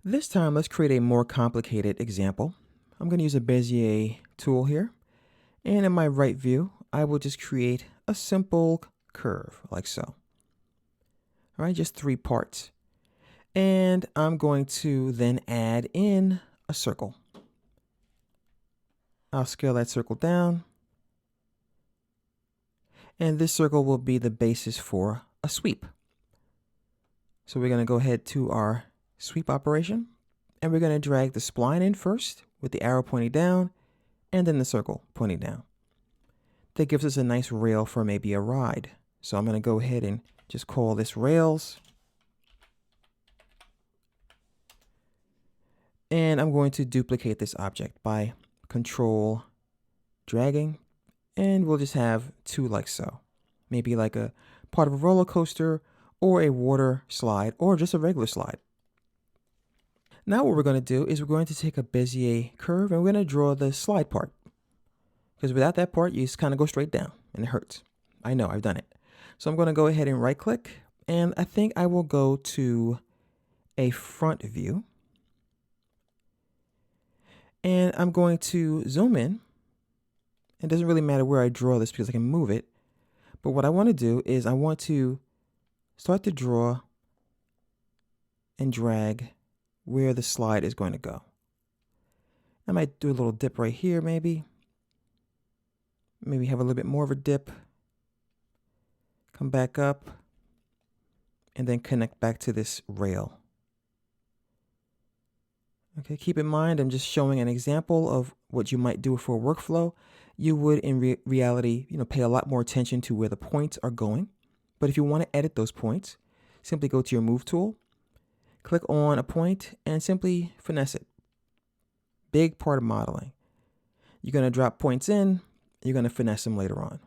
This time, let's create a more complicated example. I'm going to use a Bezier tool here. And in my right view, I will just create a simple curve like so. All right, just 3 parts. And I'm going to then add in a circle. I'll scale that circle down. And this circle will be the basis for a sweep. So we're going to go ahead to our sweep operation. And we're going to drag the spline in first with the arrow pointing down and then the circle pointing down. That gives us a nice rail for maybe a ride. So I'm going to go ahead and just call this rails. And I'm going to duplicate this object by control dragging. And we'll just have 2 like so. Maybe like a part of a roller coaster or a water slide or just a regular slide. Now what we're going to do is we're going to take a Bezier curve and we're going to draw the slide part. Because without that part, you just kind of go straight down and it hurts. I know, I've done it. So I'm going to go ahead and right click, and I think I will go to a front view. And I'm going to zoom in. It doesn't really matter where I draw this because I can move it. But what I want to do is I want to start to draw and drag where the slide is going to go. I might do a little dip right here maybe. Maybe have a little bit more of a dip. Come back up and then connect back to this rail. Okay, keep in mind I'm just showing an example of what you might do for a workflow. You would in reality, pay a lot more attention to where the points are going. But if you want to edit those points, simply go to your move tool, click on a point and simply finesse it. Big part of modeling. You're going to drop points in, you're going to finesse them later on.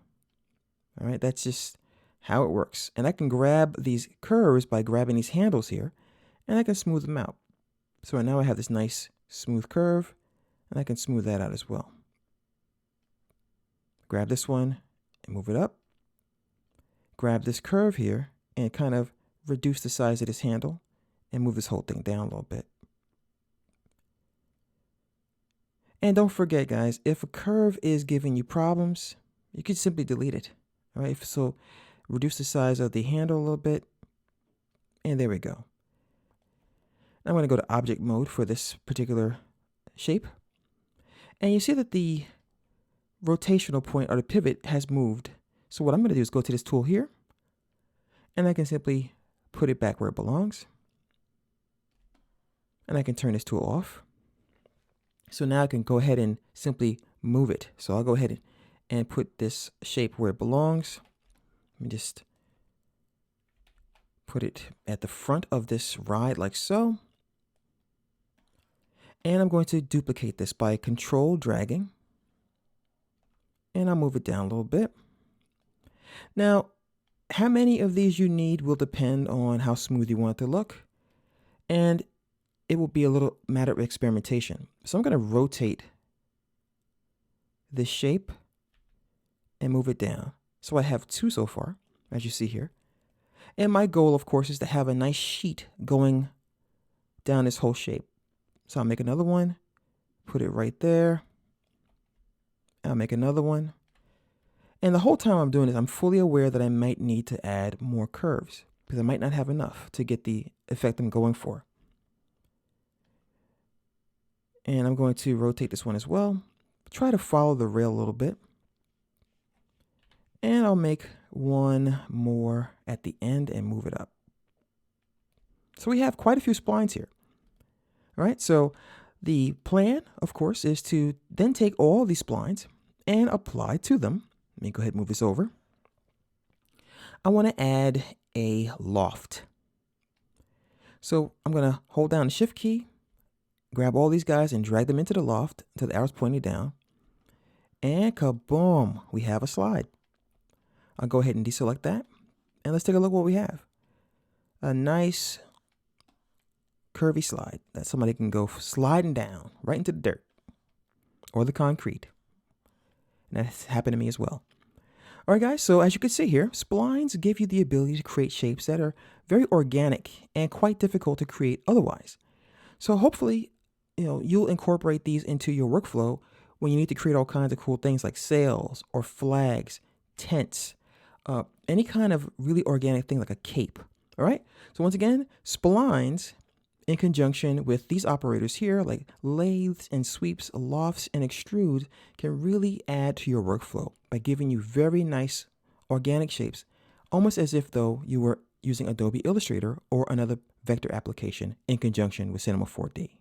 All right, that's just how it works. And I can grab these curves by grabbing these handles here, and I can smooth them out. So now I have this nice smooth curve, and I can smooth that out as well. Grab this one and move it up. Grab this curve here and kind of reduce the size of this handle and move this whole thing down a little bit. And don't forget, guys, if a curve is giving you problems, you can simply delete it. All right, so reduce the size of the handle a little bit, and there we go. I'm going to go to object mode for this particular shape. And you see that the rotational point or the pivot has moved. So what I'm going to do is go to this tool here, and I can simply put it back where it belongs. And I can turn this tool off. So now I can go ahead and simply move it. So I'll go ahead and put this shape where it belongs. Let me just put it at the front of this ride like so. And I'm going to duplicate this by control dragging. And I'll move it down a little bit. Now, how many of these you need will depend on how smooth you want it to look. And it will be a little matter of experimentation. So I'm going to rotate this shape and move it down. So I have 2 so far, as you see here. And my goal, of course, is to have a nice sheet going down this whole shape. So I'll make another one, put it right there. I'll make another one. And the whole time I'm doing this, I'm fully aware that I might need to add more curves because I might not have enough to get the effect I'm going for. And I'm going to rotate this one as well. Try to follow the rail a little bit. And I'll make one more at the end and move it up. So we have quite a few splines here. All right, so the plan, of course, is to then take all these splines and apply to them. Let me go ahead and move this over. I want to add a loft. So I'm going to hold down the Shift key, grab all these guys and drag them into the loft until the arrow's pointing down. And kaboom, we have a slide. I'll go ahead and deselect that. And let's take a look at what we have. A nice curvy slide that somebody can go sliding down right into the dirt or the concrete. And that's happened to me as well. All right, guys, so as you can see here, splines give you the ability to create shapes that are very organic and quite difficult to create otherwise. So hopefully, you'll incorporate these into your workflow when you need to create all kinds of cool things like sails or flags, tents, any kind of really organic thing like a cape. All right. So once again, splines in conjunction with these operators here, like lathes and sweeps, lofts and extrudes, can really add to your workflow by giving you very nice organic shapes, almost as if though you were using Adobe Illustrator or another vector application in conjunction with Cinema 4D.